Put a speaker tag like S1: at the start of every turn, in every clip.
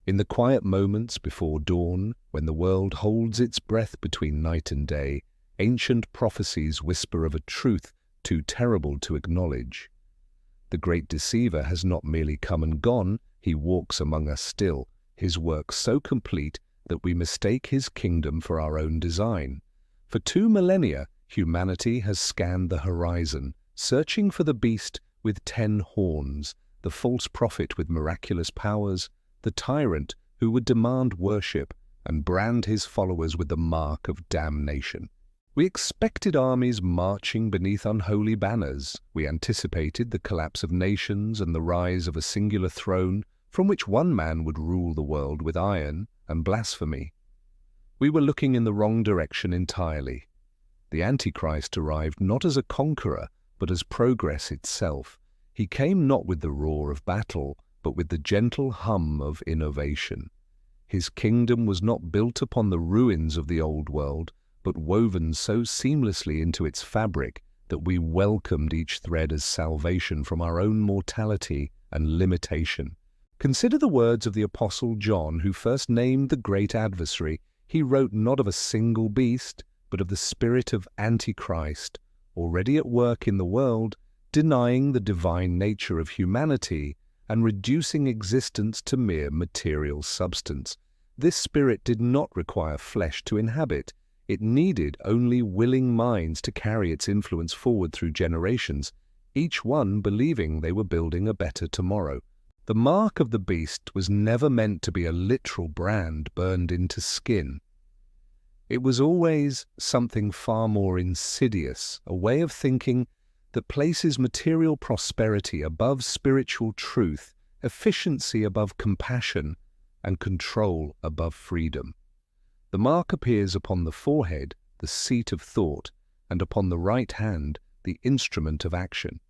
S1: In the quiet moments before dawn, when the world holds its breath between night and day, ancient prophecies whisper of a truth too terrible to acknowledge. The great deceiver has not merely come and gone, he walks among us still, his work so complete that we mistake his kingdom for our own design. For 2 millennia, humanity has scanned the horizon, searching for the beast with 10 horns, the false prophet with miraculous powers, the tyrant who would demand worship and brand his followers with the mark of damnation. We expected armies marching beneath unholy banners. We anticipated the collapse of nations and the rise of a singular throne from which one man would rule the world with iron and blasphemy. We were looking in the wrong direction entirely. The Antichrist arrived not as a conqueror, but as progress itself. He came not with the roar of battle, but with the gentle hum of innovation. His kingdom was not built upon the ruins of the old world, but woven so seamlessly into its fabric that we welcomed each thread as salvation from our own mortality and limitation. Consider the words of the Apostle John, who first named the great adversary. He wrote not of a single beast, but of the spirit of Antichrist, already at work in the world, denying the divine nature of humanity and reducing existence to mere material substance. This spirit did not require flesh to inhabit. It needed only willing minds to carry its influence forward through generations, each one believing they were building a better tomorrow. The mark of the beast was never meant to be a literal brand burned into skin. It was always something far more insidious, a way of thinking that places material prosperity above spiritual truth, efficiency above compassion, and control above freedom. The mark appears upon the forehead, the seat of thought, and upon the right hand, the instrument of action.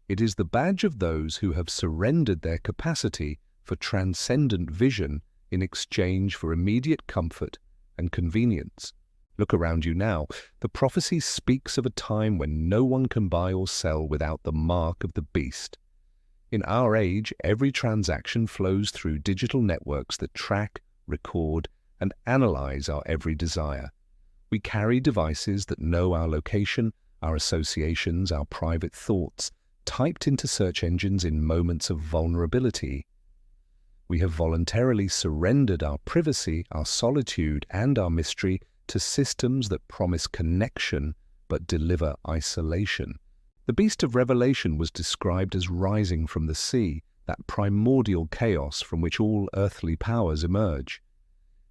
S1: It is the badge of those who have surrendered their capacity for transcendent vision in exchange for immediate comfort and convenience. Look around you now. The prophecy speaks of a time when no one can buy or sell without the mark of the beast. In our age, every transaction flows through digital networks that track, record, and analyze our every desire. We carry devices that know our location, our associations, our private thoughts, typed into search engines in moments of vulnerability. We have voluntarily surrendered our privacy, our solitude, and our mystery to systems that promise connection but deliver isolation. The beast of Revelation was described as rising from the sea, that primordial chaos from which all earthly powers emerge.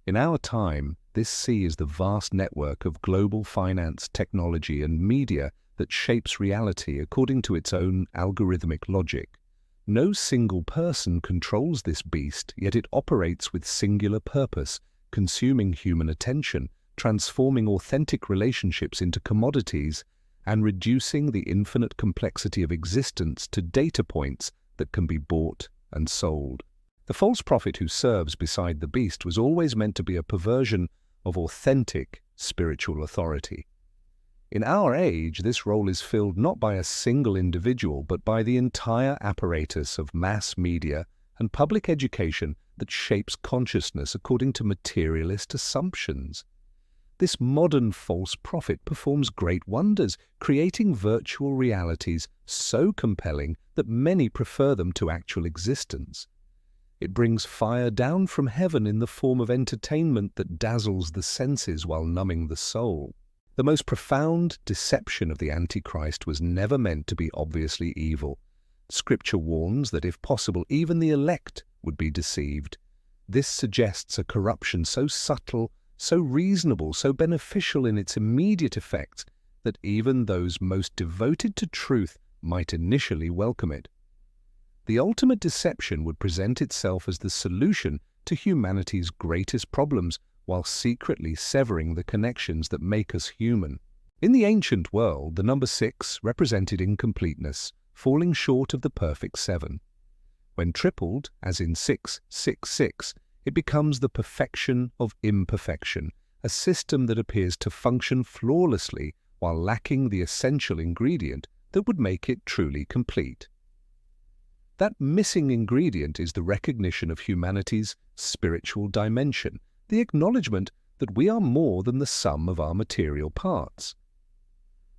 S1: In our time, this sea is the vast network of global finance, technology, and media that shapes reality according to its own algorithmic logic. No single person controls this beast, yet it operates with singular purpose, consuming human attention, transforming authentic relationships into commodities, and reducing the infinite complexity of existence to data points that can be bought and sold. The false prophet who serves beside the beast was always meant to be a perversion of authentic spiritual authority. In our age, this role is filled not by a single individual, but by the entire apparatus of mass media and public education that shapes consciousness according to materialist assumptions. This modern false prophet performs great wonders, creating virtual realities so compelling that many prefer them to actual existence. It brings fire down from heaven in the form of entertainment that dazzles the senses while numbing the soul. The most profound deception of the Antichrist was never meant to be obviously evil. Scripture warns that if possible, even the elect would be deceived. This suggests a corruption so subtle, so reasonable, so beneficial in its immediate effects, that even those most devoted to truth might initially welcome it. The ultimate deception would present itself as the solution to humanity's greatest problems, while secretly severing the connections that make us human. In the ancient world, the number 6 represented incompleteness, falling short of the perfect 7. When tripled, as in 666, it becomes the perfection of imperfection, a system that appears to function flawlessly while lacking the essential ingredient that would make it truly complete. That missing ingredient is the recognition of humanity's spiritual dimension, the acknowledgement that we are more than the sum of our material parts.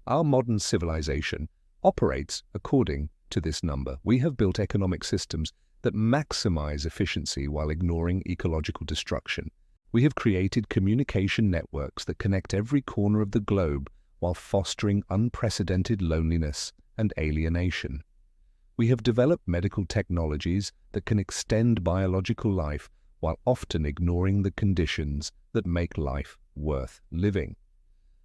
S1: Our modern civilization operates according to this number. We have built economic systems that maximize efficiency while ignoring ecological destruction. We have created communication networks that connect every corner of the globe while fostering unprecedented loneliness and alienation. We have developed medical technologies that can extend biological life while often ignoring the conditions that make life worth living.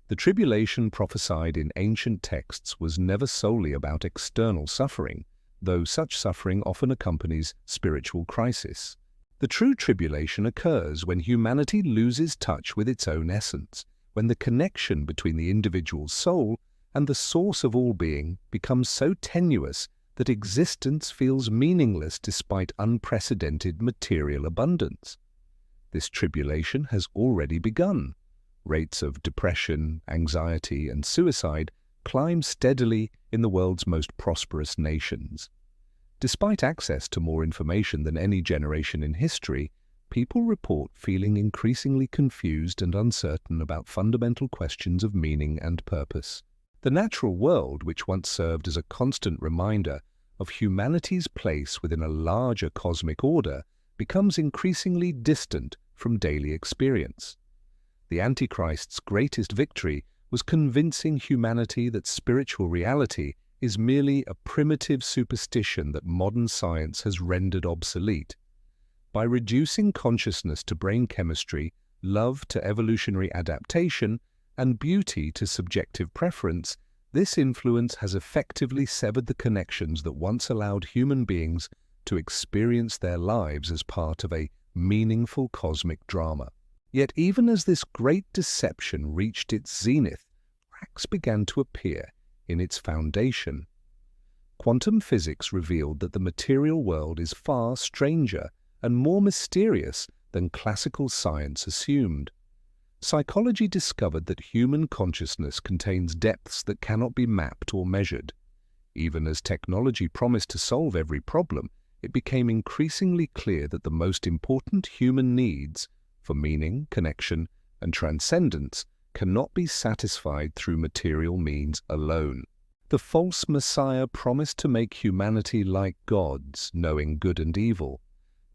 S1: The tribulation prophesied in ancient texts was never solely about external suffering, though such suffering often accompanies spiritual crisis. The true tribulation occurs when humanity loses touch with its own essence, when the connection between the individual's soul and the source of all being becomes so tenuous that existence feels meaningless despite unprecedented material abundance. This tribulation has already begun. Rates of depression, anxiety, and suicide climb steadily in the world's most prosperous nations. Despite access to more information than any generation in history, people report feeling increasingly confused and uncertain about fundamental questions of meaning and purpose. The natural world, which once served as a constant reminder of humanity's place within a larger cosmic order, becomes increasingly distant from daily experience. The Antichrist's greatest victory was convincing humanity that spiritual reality is merely a primitive superstition that modern science has rendered obsolete. By reducing consciousness to brain chemistry, love to evolutionary adaptation, and beauty to subjective preference, this influence has effectively severed the connections that once allowed human beings to experience their lives as part of a meaningful cosmic drama. Yet even as this great deception reached its zenith, cracks began to appear in its foundation. Quantum physics revealed that the material world is far stranger and more mysterious than classical science assumed. Psychology discovered that human consciousness contains depths that cannot be mapped or measured. Even as technology promised to solve every problem, it became increasingly clear that the most important human needs for meaning, connection, and transcendence cannot be satisfied through material means alone. The false Messiah promised to make humanity like gods, knowing good and evil.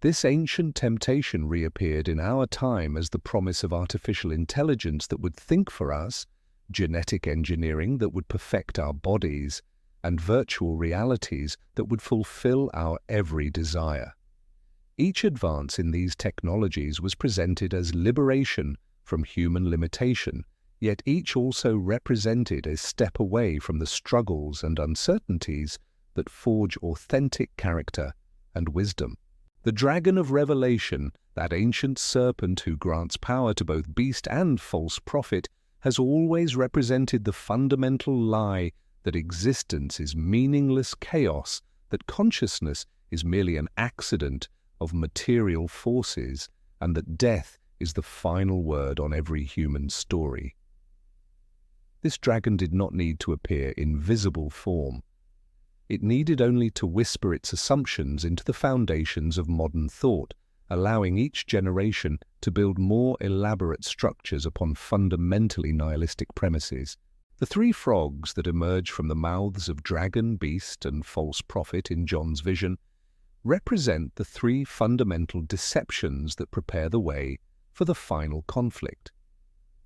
S1: This ancient temptation reappeared in our time as the promise of artificial intelligence that would think for us, genetic engineering that would perfect our bodies, and virtual realities that would fulfill our every desire. Each advance in these technologies was presented as liberation from human limitation, yet each also represented a step away from the struggles and uncertainties that forge authentic character and wisdom. The dragon of Revelation, that ancient serpent who grants power to both beast and false prophet, has always represented the fundamental lie that existence is meaningless chaos, that consciousness is merely an accident of material forces, and that death is the final word on every human story. This dragon did not need to appear in visible form. It needed only to whisper its assumptions into the foundations of modern thought, allowing each generation to build more elaborate structures upon fundamentally nihilistic premises. The three frogs that emerge from the mouths of dragon, beast, and false prophet in John's vision represent the three fundamental deceptions that prepare the way for the final conflict.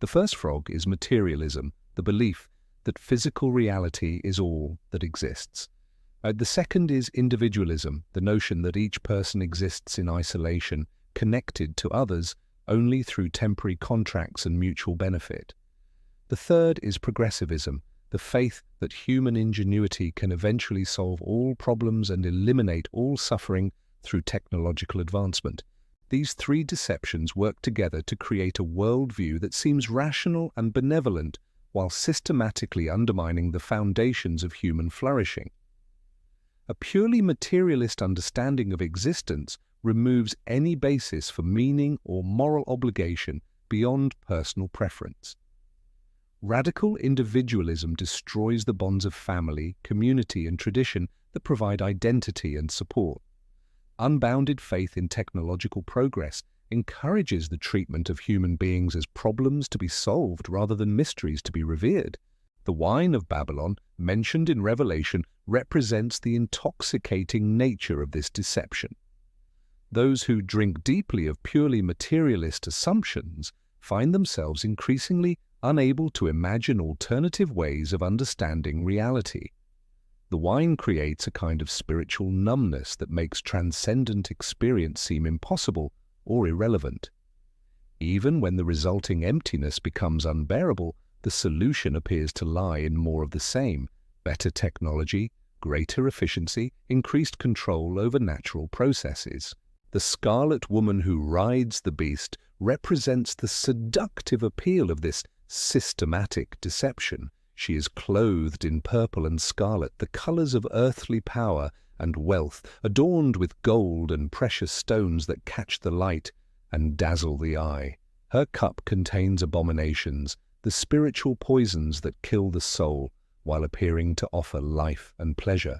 S1: The first frog is materialism, the belief that physical reality is all that exists. The second is individualism, the notion that each person exists in isolation, connected to others only through temporary contracts and mutual benefit. The third is progressivism, the faith that human ingenuity can eventually solve all problems and eliminate all suffering through technological advancement. These three deceptions work together to create a worldview that seems rational and benevolent while systematically undermining the foundations of human flourishing. A purely materialist understanding of existence removes any basis for meaning or moral obligation beyond personal preference. Radical individualism destroys the bonds of family, community, and tradition that provide identity and support. Unbounded faith in technological progress encourages the treatment of human beings as problems to be solved rather than mysteries to be revered. The wine of Babylon, mentioned in Revelation, represents the intoxicating nature of this deception. Those who drink deeply of purely materialist assumptions find themselves increasingly unable to imagine alternative ways of understanding reality. The wine creates a kind of spiritual numbness that makes transcendent experience seem impossible or irrelevant. Even when the resulting emptiness becomes unbearable, the solution appears to lie in more of the same: better technology, greater efficiency, increased control over natural processes. The scarlet woman who rides the beast represents the seductive appeal of this systematic deception. She is clothed in purple and scarlet, the colors of earthly power and wealth, adorned with gold and precious stones that catch the light and dazzle the eye. Her cup contains abominations, the spiritual poisons that kill the soul, while appearing to offer life and pleasure.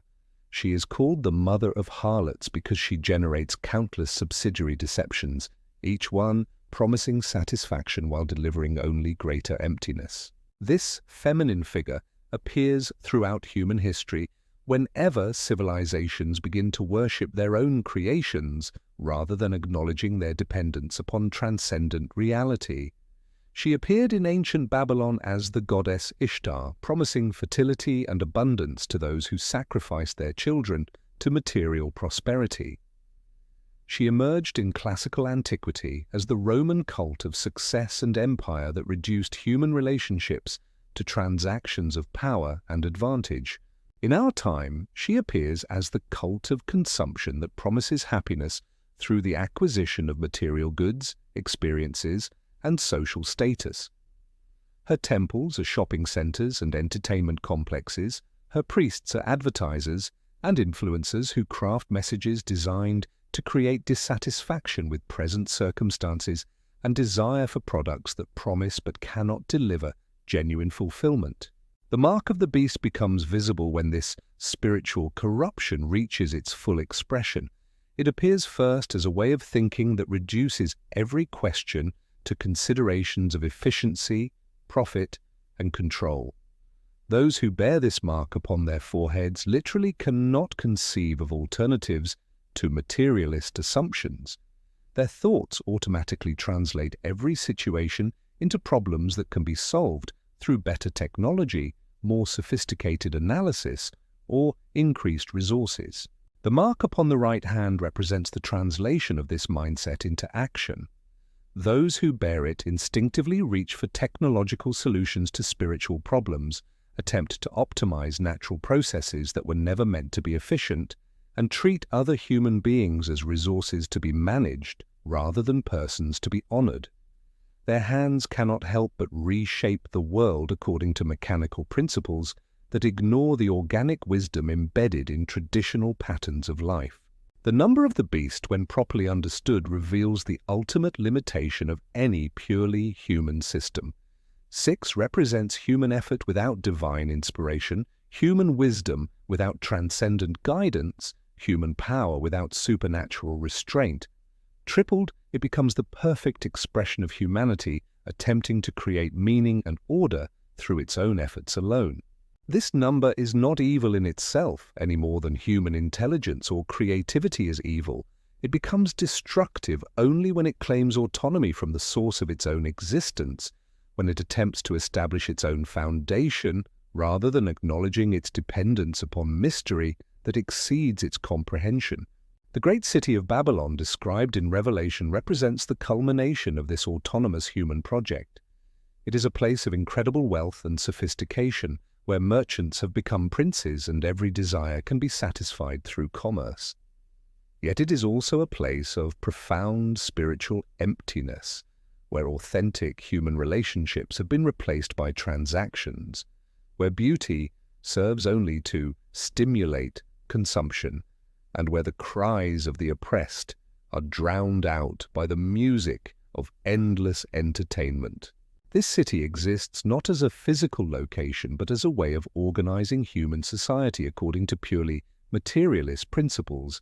S1: She is called the mother of harlots because she generates countless subsidiary deceptions, each one promising satisfaction while delivering only greater emptiness. This feminine figure appears throughout human history whenever civilizations begin to worship their own creations rather than acknowledging their dependence upon transcendent reality. She appeared in ancient Babylon as the goddess Ishtar, promising fertility and abundance to those who sacrificed their children to material prosperity. She emerged in classical antiquity as the Roman cult of success and empire that reduced human relationships to transactions of power and advantage. In our time, she appears as the cult of consumption that promises happiness through the acquisition of material goods, experiences, and social status. Her temples are shopping centers and entertainment complexes. Her priests are advertisers and influencers who craft messages designed to create dissatisfaction with present circumstances and desire for products that promise but cannot deliver genuine fulfillment. The mark of the beast becomes visible when this spiritual corruption reaches its full expression. It appears first as a way of thinking that reduces every question to considerations of efficiency, profit, and control. Those who bear this mark upon their foreheads literally cannot conceive of alternatives to materialist assumptions. Their thoughts automatically translate every situation into problems that can be solved through better technology, more sophisticated analysis, or increased resources. The mark upon the right hand represents the translation of this mindset into action. Those who bear it instinctively reach for technological solutions to spiritual problems, attempt to optimize natural processes that were never meant to be efficient, and treat other human beings as resources to be managed rather than persons to be honored. Their hands cannot help but reshape the world according to mechanical principles that ignore the organic wisdom embedded in traditional patterns of life. The number of the beast, when properly understood, reveals the ultimate limitation of any purely human system. 6 represents human effort without divine inspiration, human wisdom without transcendent guidance, human power without supernatural restraint. Tripled, it becomes the perfect expression of humanity attempting to create meaning and order through its own efforts alone. This number is not evil in itself any more than human intelligence or creativity is evil. It becomes destructive only when it claims autonomy from the source of its own existence, when it attempts to establish its own foundation rather than acknowledging its dependence upon mystery that exceeds its comprehension. The great city of Babylon described in Revelation represents the culmination of this autonomous human project. It is a place of incredible wealth and sophistication, where merchants have become princes and every desire can be satisfied through commerce. Yet it is also a place of profound spiritual emptiness, where authentic human relationships have been replaced by transactions, where beauty serves only to stimulate consumption, and where the cries of the oppressed are drowned out by the music of endless entertainment. This city exists not as a physical location, but as a way of organizing human society according to purely materialist principles.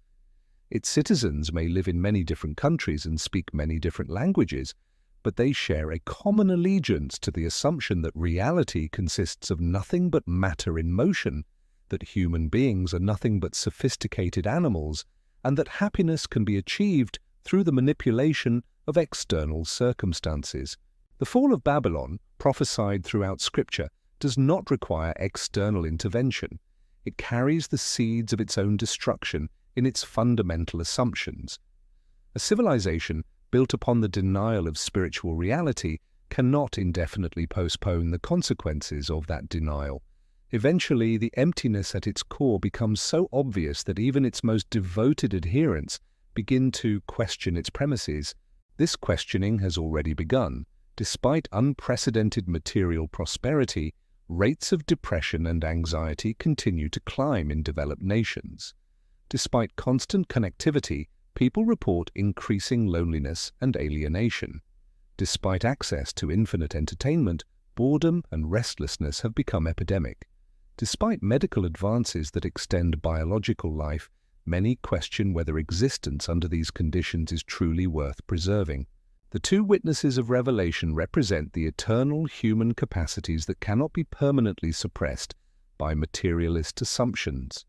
S1: Its citizens may live in many different countries and speak many different languages, but they share a common allegiance to the assumption that reality consists of nothing but matter in motion, that human beings are nothing but sophisticated animals, and that happiness can be achieved through the manipulation of external circumstances. The fall of Babylon, prophesied throughout Scripture, does not require external intervention. It carries the seeds of its own destruction in its fundamental assumptions. A civilization built upon the denial of spiritual reality cannot indefinitely postpone the consequences of that denial. Eventually, the emptiness at its core becomes so obvious that even its most devoted adherents begin to question its premises. This questioning has already begun. Despite unprecedented material prosperity, rates of depression and anxiety continue to climb in developed nations. Despite constant connectivity, people report increasing loneliness and alienation. Despite access to infinite entertainment, boredom and restlessness have become epidemic. Despite medical advances that extend biological life, many question whether existence under these conditions is truly worth preserving. The two witnesses of Revelation represent the eternal human capacities that cannot be permanently suppressed by materialist assumptions.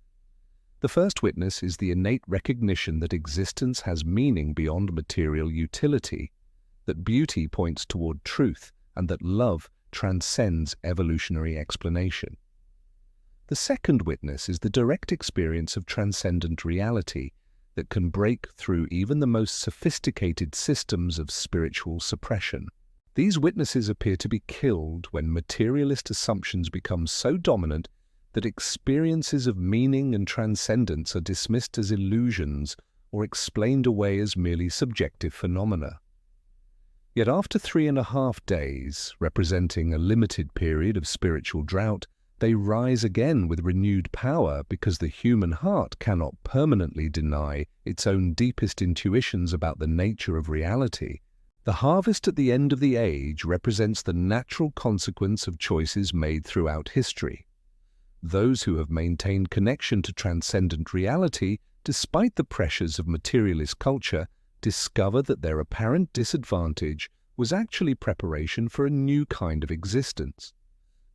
S1: The first witness is the innate recognition that existence has meaning beyond material utility, that beauty points toward truth, and that love transcends evolutionary explanation. The second witness is the direct experience of transcendent reality that can break through even the most sophisticated systems of spiritual suppression. These witnesses appear to be killed when materialist assumptions become so dominant that experiences of meaning and transcendence are dismissed as illusions or explained away as merely subjective phenomena. Yet after 3.5 days, representing a limited period of spiritual drought, they rise again with renewed power because the human heart cannot permanently deny its own deepest intuitions about the nature of reality. The harvest at the end of the age represents the natural consequence of choices made throughout history. Those who have maintained connection to transcendent reality, despite the pressures of materialist culture, discover that their apparent disadvantage was actually preparation for a new kind of existence.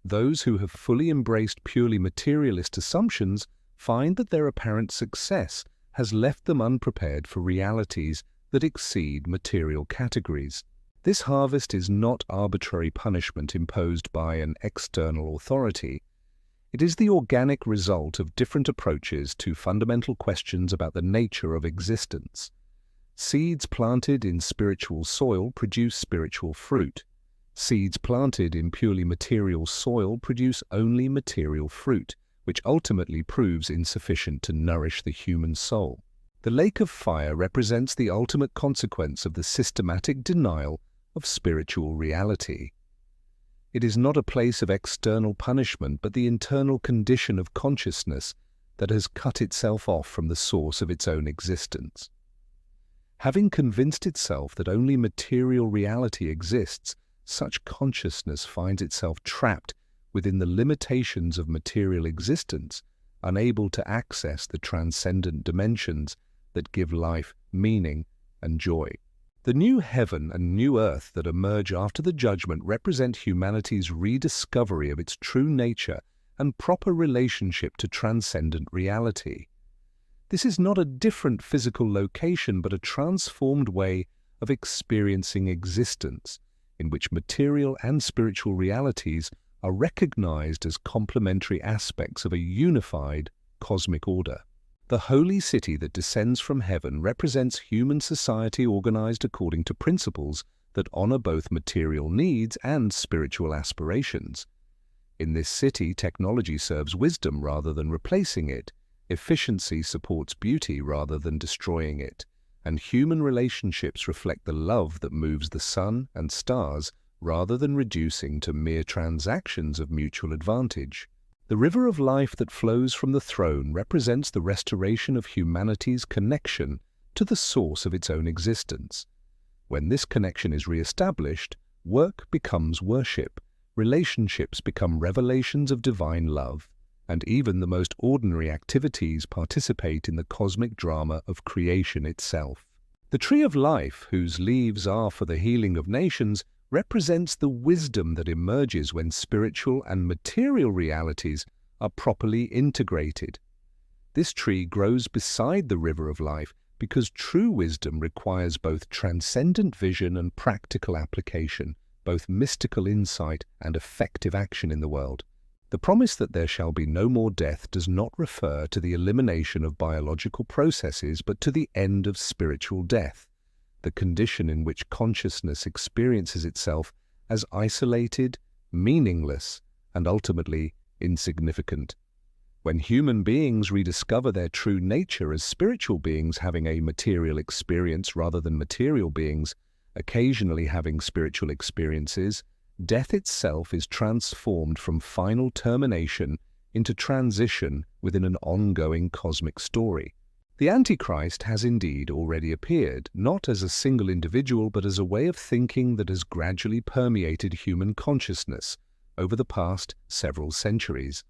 S1: Those who have fully embraced purely materialist assumptions find that their apparent success has left them unprepared for realities that exceed material categories. This harvest is not arbitrary punishment imposed by an external authority. It is the organic result of different approaches to fundamental questions about the nature of existence. Seeds planted in spiritual soil produce spiritual fruit. Seeds planted in purely material soil produce only material fruit, which ultimately proves insufficient to nourish the human soul. The lake of fire represents the ultimate consequence of the systematic denial of spiritual reality. It is not a place of external punishment, but the internal condition of consciousness that has cut itself off from the source of its own existence. Having convinced itself that only material reality exists, such consciousness finds itself trapped within the limitations of material existence, unable to access the transcendent dimensions that give life meaning and joy. The new heaven and new earth that emerge after the judgment represent humanity's rediscovery of its true nature and proper relationship to transcendent reality. This is not a different physical location, but a transformed way of experiencing existence, in which material and spiritual realities are recognized as complementary aspects of a unified cosmic order. The holy city that descends from heaven represents human society organized according to principles that honor both material needs and spiritual aspirations. In this city, technology serves wisdom rather than replacing it, efficiency supports beauty rather than destroying it, and human relationships reflect the love that moves the sun and stars rather than reducing to mere transactions of mutual advantage. The river of life that flows from the throne represents the restoration of humanity's connection to the source of its own existence. When this connection is re-established, work becomes worship, relationships become revelations of divine love, and even the most ordinary activities participate in the cosmic drama of creation itself. The tree of life, whose leaves are for the healing of nations, represents the wisdom that emerges when spiritual and material realities are properly integrated. This tree grows beside the river of life because true wisdom requires both transcendent vision and practical application, both mystical insight and effective action in the world. The promise that there shall be no more death does not refer to the elimination of biological processes, but to the end of spiritual death, the condition in which consciousness experiences itself as isolated, meaningless, and ultimately insignificant. When human beings rediscover their true nature as spiritual beings having a material experience rather than material beings occasionally having spiritual experiences, death itself is transformed from final termination into transition within an ongoing cosmic story. The Antichrist has indeed already appeared, not as a single individual but as a way of thinking that has gradually permeated human consciousness over the past several centuries.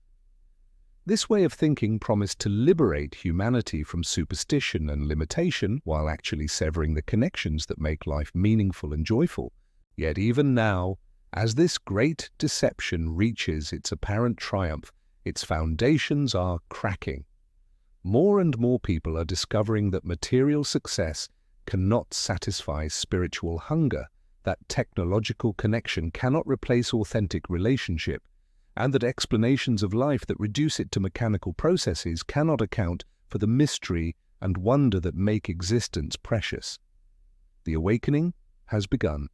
S1: This way of thinking promised to liberate humanity from superstition and limitation while actually severing the connections that make life meaningful and joyful. Yet even now, as this great deception reaches its apparent triumph, its foundations are cracking. More and more people are discovering that material success cannot satisfy spiritual hunger, that technological connection cannot replace authentic relationship, and that explanations of life that reduce it to mechanical processes cannot account for the mystery and wonder that make existence precious. The awakening has begun.